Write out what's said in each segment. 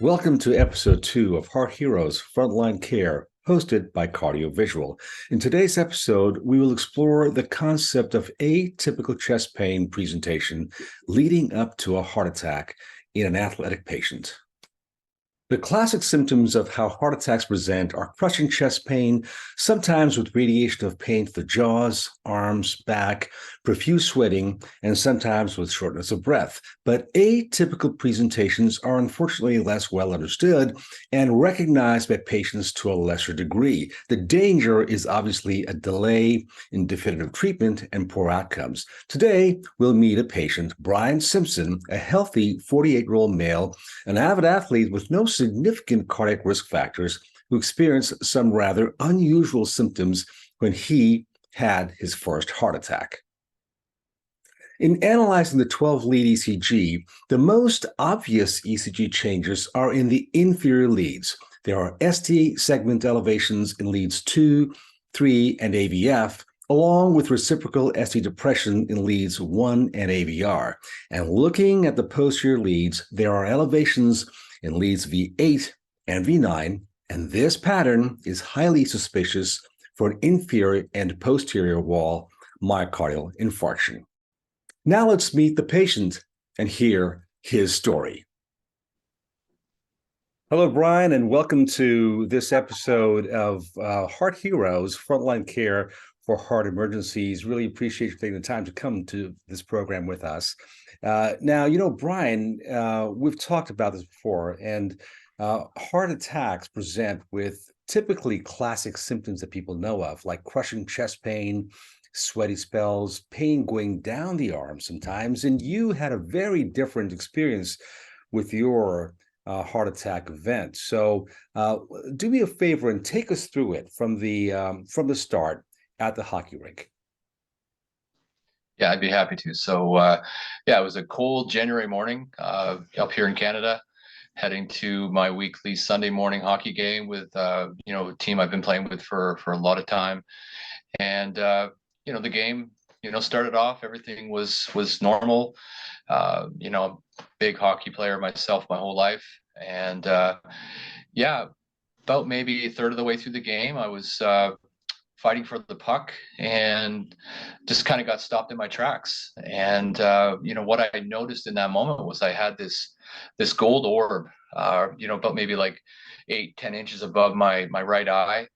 Welcome to episode 2 of Heart Heroes Frontline Care, hosted by CardioVisual. In today's episode, we will explore the concept of atypical chest pain presentation leading up to a heart attack in an athletic patient. The classic symptoms of how heart attacks present are crushing chest pain, sometimes with radiation of pain to the jaws, arms, back, profuse sweating, and sometimes with shortness of breath. But atypical presentations are unfortunately less well understood and recognized by patients to a lesser degree. The danger is obviously a delay in definitive treatment and poor outcomes. Today, we'll meet a patient, Brian Simpson, a healthy 48-year-old male, an avid athlete with no significant cardiac risk factors, who experienced some rather unusual symptoms when he had his first heart attack. In analyzing the 12-lead ECG, the most obvious ECG changes are in the inferior leads. There are ST segment elevations in leads 2, 3, and AVF, along with reciprocal ST depression in leads 1 and AVR. And looking at the posterior leads, there are elevations in leads V8 and V9, and this pattern is highly suspicious for an inferior and posterior wall myocardial infarction. Now let's meet the patient and hear his story. Hello, Brian, and welcome to this episode of Heart Heroes Frontline Care for Heart Emergencies. Really appreciate you taking the time to come to this program with us. Now, Brian, we've talked about this before, and heart attacks present with typically classic symptoms that people know of, like crushing chest pain, sweaty spells, pain going down the arm sometimes. And you had a very different experience with your heart attack event. So do me a favor and take us through it from the start at the hockey rink. Yeah, I'd be happy to. So, it was a cold January morning up here in Canada, heading to my weekly Sunday morning hockey game with, a team I've been playing with for a lot of time. And, the game, started off, everything was normal. Big hockey player myself my whole life. And, about maybe a third of the way through the game, I was fighting for the puck and just kind of got stopped in my tracks. And what I noticed in that moment was I had this gold orb, about maybe like 8-10 inches above my right eye,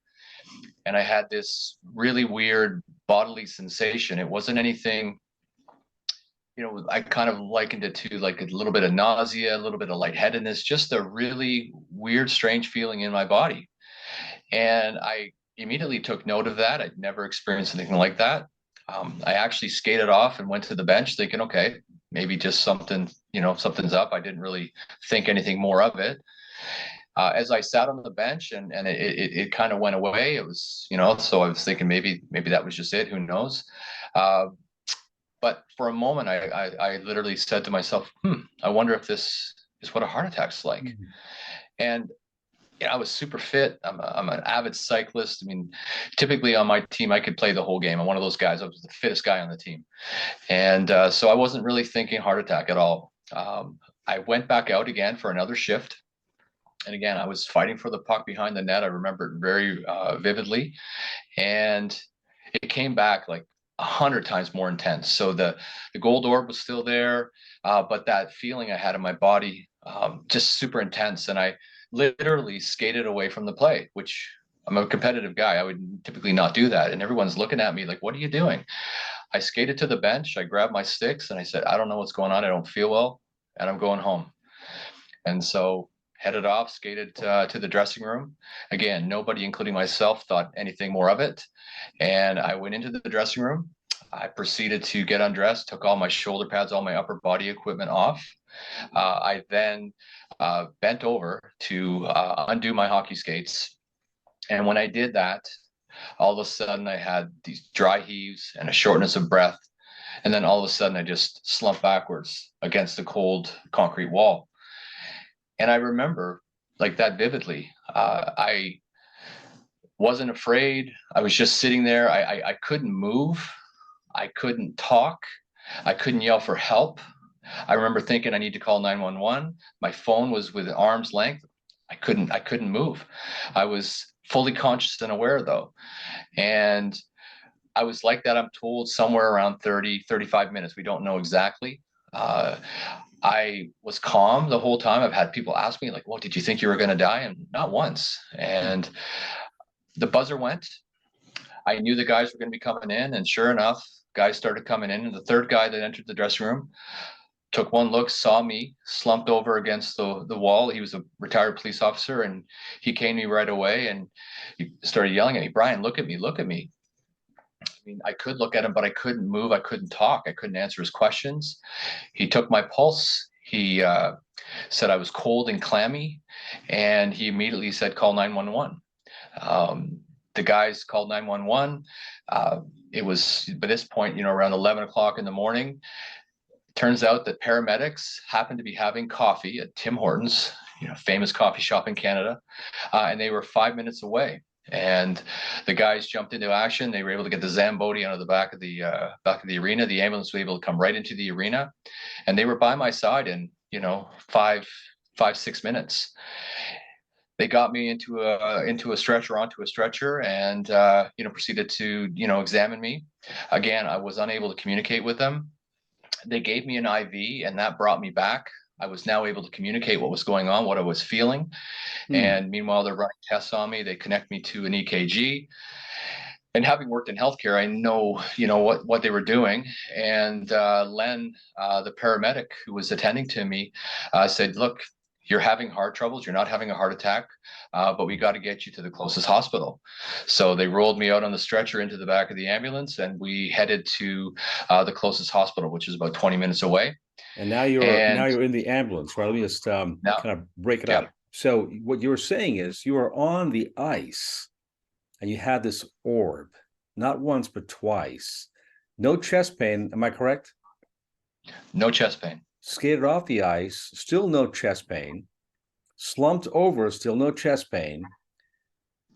and I had this really weird bodily sensation. It wasn't anything, I kind of likened it to like a little bit of nausea, a little bit of lightheadedness, just a really weird, strange feeling in my body. And I immediately took note of that. I'd never experienced anything like that. I actually skated off and went to the bench thinking, okay, maybe just something's up. I didn't really think anything more of it. As I sat on the bench and it kind of went away, it was, so I was thinking maybe that was just it. Who knows? But for a moment, I literally said to myself, I wonder if this is what a heart attack's like. Mm-hmm. And I was super fit. I'm an avid cyclist. I mean, typically on my team, I could play the whole game. I'm one of those guys. I was the fittest guy on the team. And so I wasn't really thinking heart attack at all. I went back out again for another shift. And again, I was fighting for the puck behind the net. I remember it very vividly. And it came back like 100 times more intense. So the gold orb was still there, but that feeling I had in my body, just super intense. And I literally skated away from the play, which I'm a competitive guy. I would typically not do that. And everyone's looking at me like, what are you doing? I skated to the bench. I grabbed my sticks and I said, I don't know what's going on. I don't feel well. And I'm going home. And so headed off, skated to the dressing room. Again, nobody, including myself, thought anything more of it. And I went into the dressing room. I proceeded to get undressed, took all my shoulder pads, all my upper body equipment off. I then bent over to undo my hockey skates. And when I did that, all of a sudden I had these dry heaves and a shortness of breath. And then all of a sudden I just slumped backwards against the cold concrete wall. And I remember like that vividly. I wasn't afraid. I was just sitting there. I couldn't move. I couldn't talk. I couldn't yell for help. I remember thinking I need to call 911. My phone was within arm's length. I couldn't move. I was fully conscious and aware though. And I was like that, I'm told, somewhere around 30, 35 minutes. We don't know exactly. Uh, I was calm the whole time. I've had people ask me, like, well, did you think you were going to die? And not once. And the buzzer went. I knew the guys were going to be coming in. And sure enough, guys started coming in. And the third guy that entered the dressing room took one look, saw me, slumped over against the wall. He was a retired police officer. And he came to me right away. And he started yelling at me, Brian, look at me, look at me. I mean, I could look at him, but I couldn't move. I couldn't talk. I couldn't answer his questions. He took my pulse. He said I was cold and clammy, and he immediately said, call 911. The guys called 911. It was, by this point, around 11 o'clock in the morning. Turns out that paramedics happened to be having coffee at Tim Hortons, famous coffee shop in Canada, and they were 5 minutes away. And the guys jumped into action. They were able to get the Zamboni out of the back of the arena. The ambulance was able to come right into the arena, and they were by my side in 6 minutes. They got me into a stretcher, onto a stretcher, and proceeded to examine me. Again, I was unable to communicate with them. They gave me an IV, and that brought me back. I was now able to communicate what was going on, what I was feeling. And meanwhile, they're running tests on me. They connect me to an EKG. And having worked in healthcare, I know, what they were doing. And Len, the paramedic who was attending to me, said, look, you're having heart troubles. You're not having a heart attack, but we got to get you to the closest hospital. So they rolled me out on the stretcher into the back of the ambulance, and we headed to the closest hospital, which is about 20 minutes away. And now you're in the ambulance, right? Let me just kind of break it up. So what you were saying is you were on the ice and you had this orb, not once, but twice. No chest pain. Am I correct? No chest pain. Skated off the ice, still no chest pain. Slumped over, still no chest pain.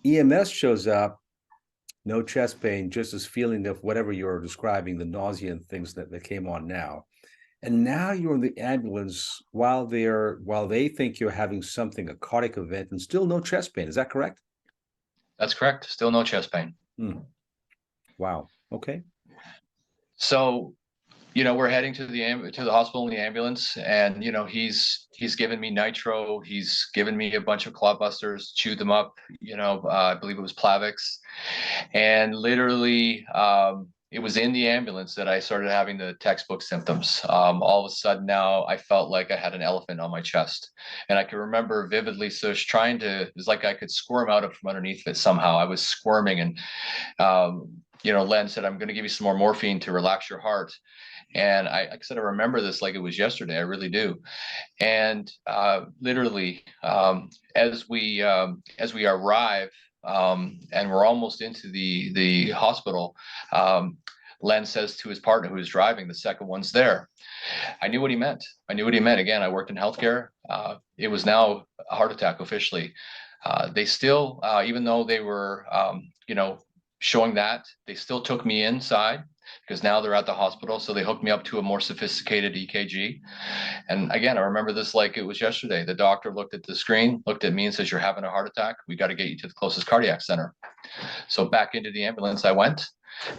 EMS shows up, no chest pain, just this feeling of whatever you're describing, the nausea and things that came on now. And now you're in the ambulance while they think you're having something, a cardiac event, and still no chest pain. Is that correct? That's correct. Still no chest pain. Wow. Okay. So, we're heading to the hospital in the ambulance, and he's given me nitro. He's given me a bunch of clotbusters, chewed them up. I believe it was Plavix, and literally, it was in the ambulance that I started having the textbook symptoms. All of a sudden now I felt like I had an elephant on my chest. And I can remember vividly, Sush, it was like I could squirm out from underneath it somehow. I was squirming, and, Len said, I'm going to give you some more morphine to relax your heart. And I said, I remember this like it was yesterday. I really do. And literally, as we arrive, and we're almost into the hospital, Len says to his partner who was driving, the second one's there. I knew what he meant. Again, I worked in healthcare. It was now a heart attack officially. They still, even though they were, showing that, they still took me inside, because now they're at the hospital. So they hooked me up to a more sophisticated EKG. And again, I remember this like it was yesterday. The doctor looked at the screen, looked at me and says, you're having a heart attack. We got to get you to the closest cardiac center. So back into the ambulance I went.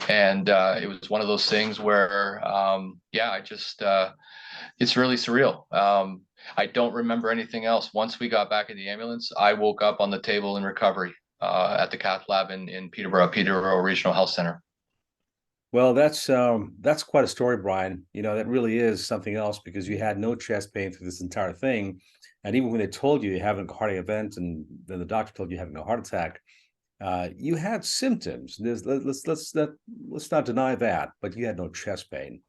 And it was one of those things where, it's really surreal. I don't remember anything else. Once we got back in the ambulance, I woke up on the table in recovery at the cath lab in Peterborough Regional Health Center. Well, that's quite a story, Brian. That really is something else, because you had no chest pain through this entire thing. And even when they told you having a cardiac event, and then the doctor told you having a heart attack, you had symptoms. Let's not deny that, but you had no chest pain.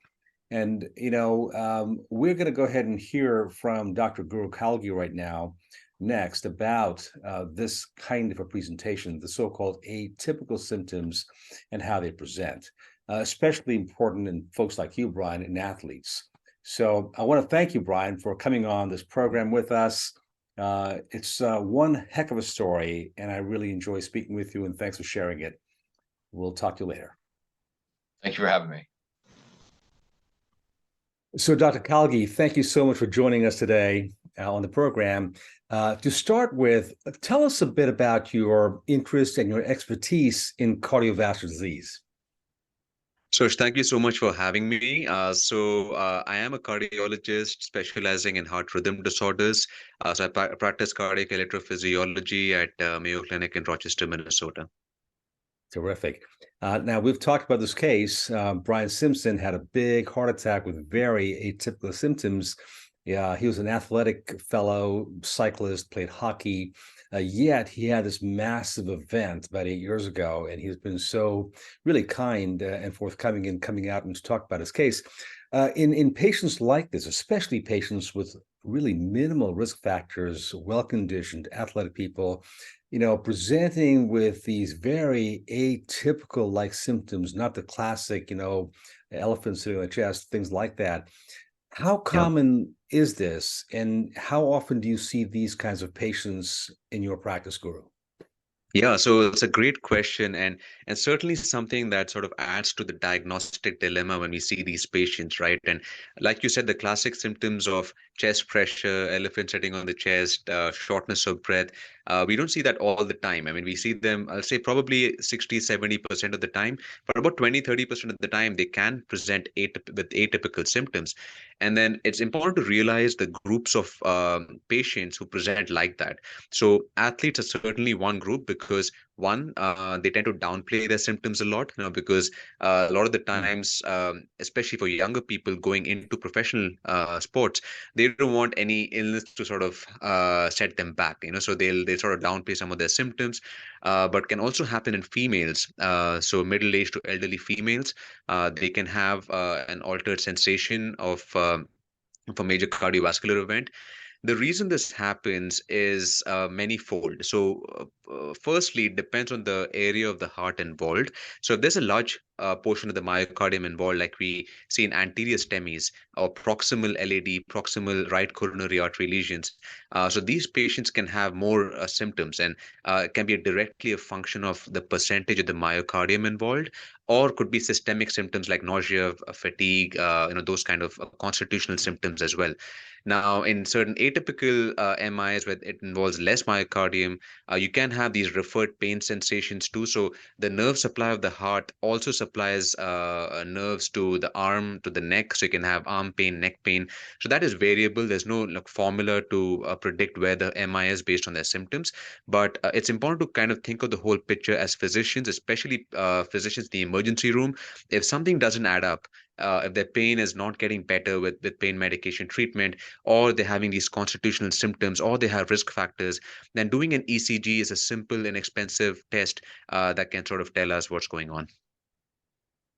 And we're going to go ahead and hear from Dr. Guru Kowlgi right now, next, about this kind of a presentation, the so-called atypical symptoms and how they present. Especially important in folks like you, Brian, and athletes. So I want to thank you, Brian, for coming on this program with us. It's one heck of a story, and I really enjoy speaking with you, and thanks for sharing it. We'll talk to you later. Thank you for having me. So, Dr. Kowlgi, thank you so much for joining us today on the program. To start with, tell us a bit about your interest and your expertise in cardiovascular disease. So thank you so much for having me. I am a cardiologist specializing in heart rhythm disorders. I practice cardiac electrophysiology at Mayo Clinic in Rochester, Minnesota. Terrific. Now, we've talked about this case. Brian Simpson had a big heart attack with very atypical symptoms. Yeah, he was an athletic fellow, cyclist, played hockey. Yet he had this massive event about 8 years ago, and he's been so really kind and forthcoming in coming out and to talk about his case. In patients like this, especially patients with really minimal risk factors, well-conditioned, athletic people, presenting with these very atypical like symptoms, not the classic, elephant sitting on the chest, things like that. How Yeah. common is this, and how often do you see these kinds of patients in your practice, Guru? Yeah, so it's a great question, and certainly something that sort of adds to the diagnostic dilemma when we see these patients, right? And like you said, the classic symptoms of chest pressure, elephant sitting on the chest, shortness of breath, we don't see that all the time. I mean, we see them, I'll say probably 60-70% of the time, but about 20-30% of the time, they can present with atypical symptoms. And then it's important to realize the groups of patients who present like that. So athletes are certainly one group because one, they tend to downplay their symptoms a lot, because a lot of the Mm. times, especially for younger people going into professional sports, they don't want any illness to sort of set them back, so they sort of downplay some of their symptoms, but can also happen in females. So middle-aged to elderly females, they can have an altered sensation of a major cardiovascular event. The reason this happens is manifold. Firstly, it depends on the area of the heart involved. So, if there's a large portion of the myocardium involved, like we see in anterior STEMIs or proximal LAD, proximal right coronary artery lesions, so these patients can have more symptoms, and it can be directly a function of the percentage of the myocardium involved, or could be systemic symptoms like nausea, fatigue, those kind of constitutional symptoms as well. Now, in certain atypical MIs where it involves less myocardium, you can have these referred pain sensations too. So the nerve supply of the heart also supplies nerves to the arm, to the neck. So you can have arm pain, neck pain. So that is variable. There's no like formula to predict where the MI is based on their symptoms. But it's important to kind of think of the whole picture as physicians, especially physicians in the emergency room. If something doesn't add up, if their pain is not getting better with pain medication treatment, or they're having these constitutional symptoms, or they have risk factors, then doing an ECG is a simple, inexpensive test that can sort of tell us what's going on.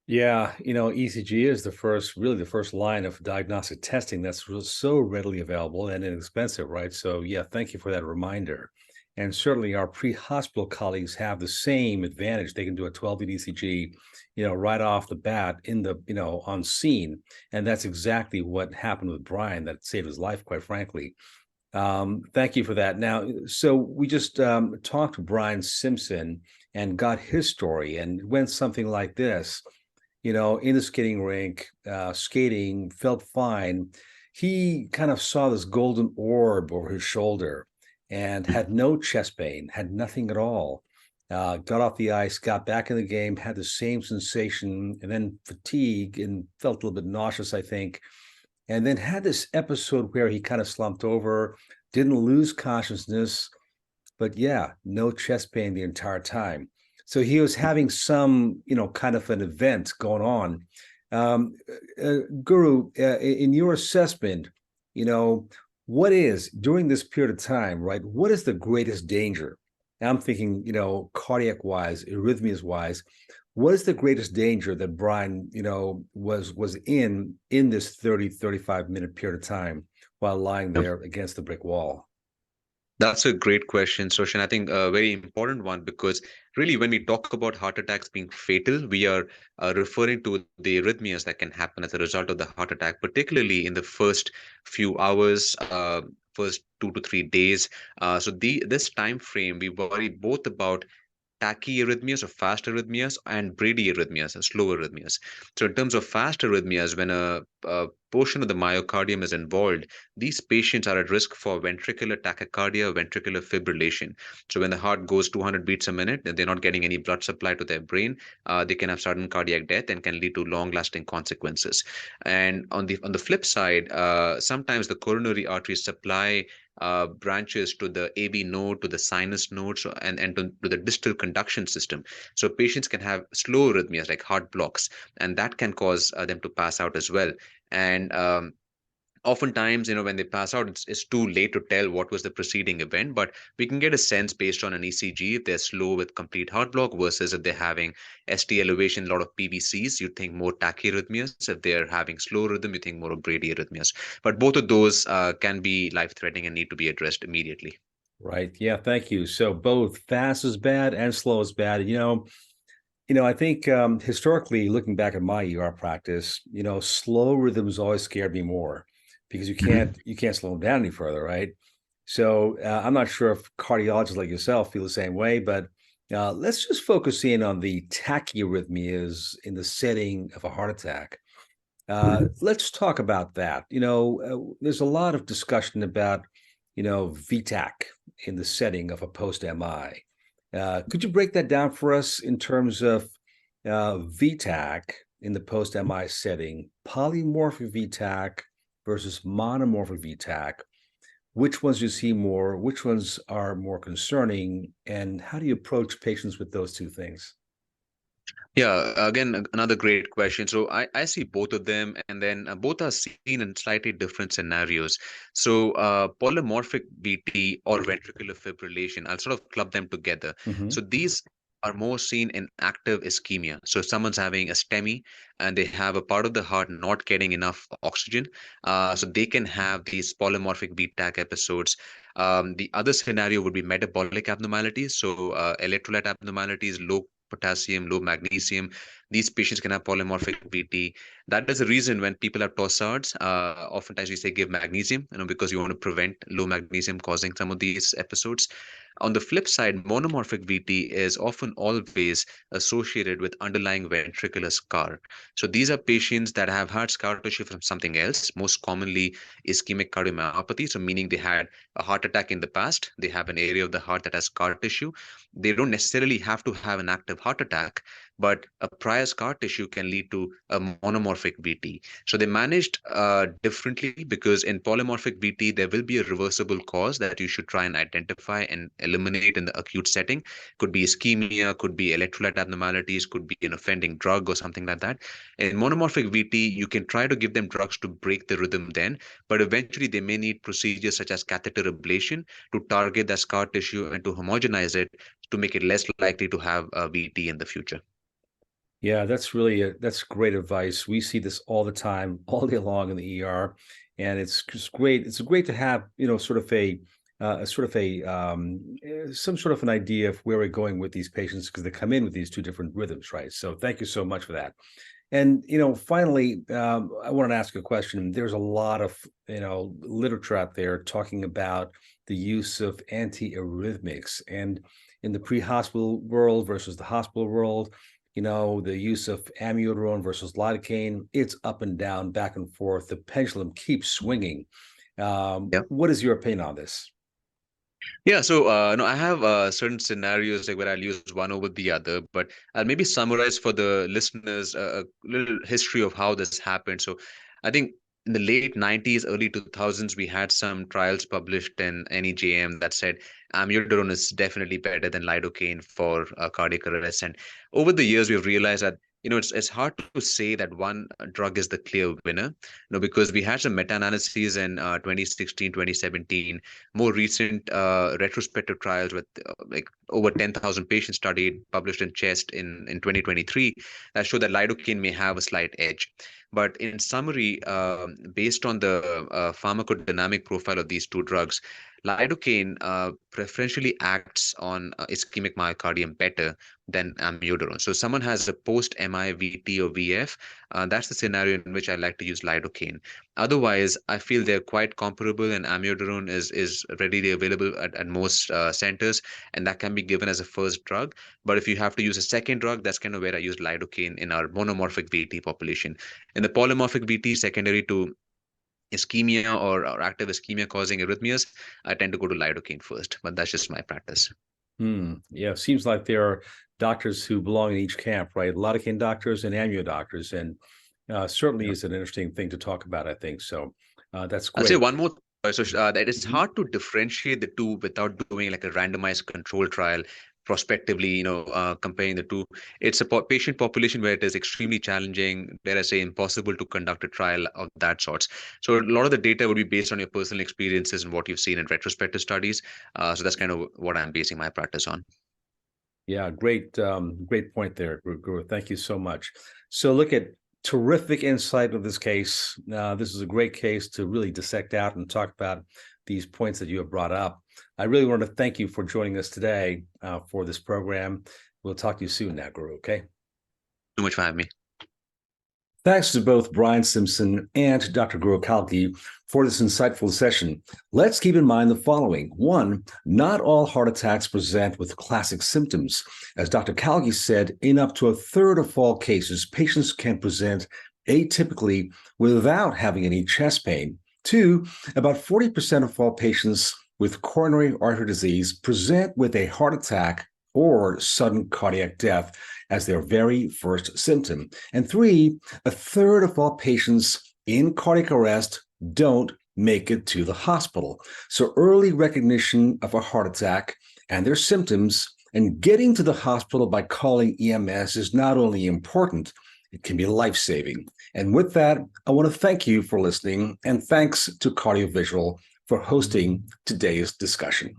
Yeah, ECG is really the first line of diagnostic testing that's so readily available and inexpensive, right? So, yeah, thank you for that reminder. And certainly our pre-hospital colleagues have the same advantage. They can do a 12-lead ECG, right off the bat on scene. And that's exactly what happened with Brian that saved his life, quite frankly. Thank you for that. Now, so we just talked to Brian Simpson and got his story, and went something like this. In the skating rink, skating, felt fine. He kind of saw this golden orb over his shoulder and had no chest pain, had nothing at all. Got off the ice, got back in the game, had the same sensation, and then fatigue and felt a little bit nauseous, I think. And then had this episode where he kind of slumped over, didn't lose consciousness, but yeah, no chest pain the entire time. So he was having some, kind of an event going on. Guru, in your assessment, what is during this period of time, right? What is the greatest danger? And I'm thinking, cardiac wise, arrhythmias wise, what is the greatest danger that Brian, was in this 35 minute period of time while lying there against the brick wall? That's a great question, Soshan. I think a very important one because really, when we talk about heart attacks being fatal, we are referring to the arrhythmias that can happen as a result of the heart attack, particularly in the first few hours, first 2 to 3 days. This time frame, we worry both about tachyarrhythmias or fast arrhythmias and bradyarrhythmias or slow arrhythmias. So in terms of fast arrhythmias, when a portion of the myocardium is involved, these patients are at risk for ventricular tachycardia, ventricular fibrillation. So when the heart goes 200 beats a minute and they're not getting any blood supply to their brain, they can have sudden cardiac death and can lead to long-lasting consequences. And on the flip side, sometimes the coronary arteries supply branches to the AV node, to the sinus nodes, and to the distal conduction system. So patients can have slow arrhythmias like heart blocks, and that can cause them to pass out as well. And oftentimes, when they pass out, it's too late to tell what was the preceding event, but we can get a sense based on an ECG if they're slow with complete heart block versus if they're having ST elevation, a lot of PVCs, you think more tachyarrhythmias. If they're having slow rhythm, you think more of bradyarrhythmias. But both of those can be life-threatening and need to be addressed immediately. Right. Yeah. Thank you. So both fast is bad and slow is bad. I think historically, looking back at my ER practice, slow rhythms always scared me more because you can't slow them down any further, right? So I'm not sure if cardiologists like yourself feel the same way, but let's just focus in on the tachyarrhythmias in the setting of a heart attack. Let's talk about that. There's a lot of discussion about, VTAC in the setting of a post-MI. Could you break that down for us in terms of VTAC in the post-MI setting, polymorphic VTAC versus monomorphic VTAC? Which ones you see more? Which ones are more concerning? And how do you approach patients with those two things? Yeah, again, another great question. So I see both of them, and then both are seen in slightly different scenarios. So polymorphic VT or ventricular fibrillation, I'll sort of club them together. Mm-hmm. So these are more seen in active ischemia. So if someone's having a STEMI and they have a part of the heart not getting enough oxygen, so they can have these polymorphic VTAC episodes. The other scenario would be metabolic abnormalities. So electrolyte abnormalities, low potassium, low magnesium. These patients can have polymorphic VT. That is the reason when people have tossards, oftentimes we say give magnesium, because you want to prevent low magnesium causing some of these episodes. On the flip side, monomorphic VT is often always associated with underlying ventricular scar. So these are patients that have had scar tissue from something else, most commonly ischemic cardiomyopathy. So meaning they had a heart attack in the past, they have an area of the heart that has scar tissue. They don't necessarily have to have an active heart attack, but a prior scar tissue can lead to a monomorphic VT. So they managed differently because in polymorphic VT, there will be a reversible cause that you should try and identify and eliminate in the acute setting. Could be ischemia, could be electrolyte abnormalities, could be an offending drug or something like that. In monomorphic VT, you can try to give them drugs to break the rhythm then, but eventually they may need procedures such as catheter ablation to target that scar tissue and to homogenize it to make it less likely to have a VT in the future. Yeah, that's great advice. We see this all the time, all day long in the ER, and it's just great. It's great to have some sort of an idea of where we're going with these patients because they come in with these two different rhythms, right? So thank you so much for that. And finally, I want to ask a question. There's a lot of literature out there talking about the use of antiarrhythmics, and in the pre-hospital world versus the hospital world, the use of amiodarone versus lidocaine, it's up and down, back and forth. The pendulum keeps swinging. Yeah. What is your opinion on this? Yeah, so no, I have certain scenarios like where I'll use one over the other, but I'll maybe summarize for the listeners a little history of how this happened. So I think in the late 90s, early 2000s, we had some trials published in NEJM that said amiodarone is definitely better than lidocaine for cardiac arrest. And over the years, we've realized that it's hard to say that one drug is the clear winner, because we had some meta-analyses in 2016, 2017, more recent retrospective trials with like over 10,000 patients studied, published in Chest in 2023, that show that lidocaine may have a slight edge. But in summary, based on the pharmacodynamic profile of these two drugs, lidocaine preferentially acts on ischemic myocardium better than amiodarone. So someone has a post-MI VT or VF, that's the scenario in which I like to use lidocaine. Otherwise, I feel they're quite comparable, and amiodarone is readily available at most centers, and that can be given as a first drug. But if you have to use a second drug, that's kind of where I use lidocaine in our monomorphic VT population. In the polymorphic VT, secondary to ischemia or active ischemia causing arrhythmias, I tend to go to lidocaine first, but that's just my practice. Yeah, seems like there are doctors who belong in each camp, right? Lidocaine doctors and amio doctors, and certainly is an interesting thing to talk about, I think. So that's I'll say great. one more. That it's Mhm. hard to differentiate the two without doing like a randomized control trial prospectively, comparing the two. It's a patient population where it is extremely challenging, dare I say, impossible to conduct a trial of that sorts. So a lot of the data would be based on your personal experiences and what you've seen in retrospective studies. So that's kind of what I'm basing my practice on. Yeah, great point there, Guru. Thank you so much. So look at terrific insight of this case. This is a great case to really dissect out and talk about these points that you have brought up. I really want to thank you for joining us today for this program. We'll talk to you soon now, Guru, okay? Too much for having me. Thanks to both Brian Simpson and Dr. Guru Kowlgi for this insightful session. Let's keep in mind the following. One, not all heart attacks present with classic symptoms. As Dr. Kowlgi said, in up to a third of all cases, patients can present atypically without having any chest pain. Two, about 40% of all patients with coronary artery disease present with a heart attack or sudden cardiac death as their very first symptom. And three, a third of all patients in cardiac arrest don't make it to the hospital. So early recognition of a heart attack and their symptoms and getting to the hospital by calling EMS is not only important, it can be life-saving. And with that, I want to thank you for listening, and thanks to CardioVisual for hosting today's discussion.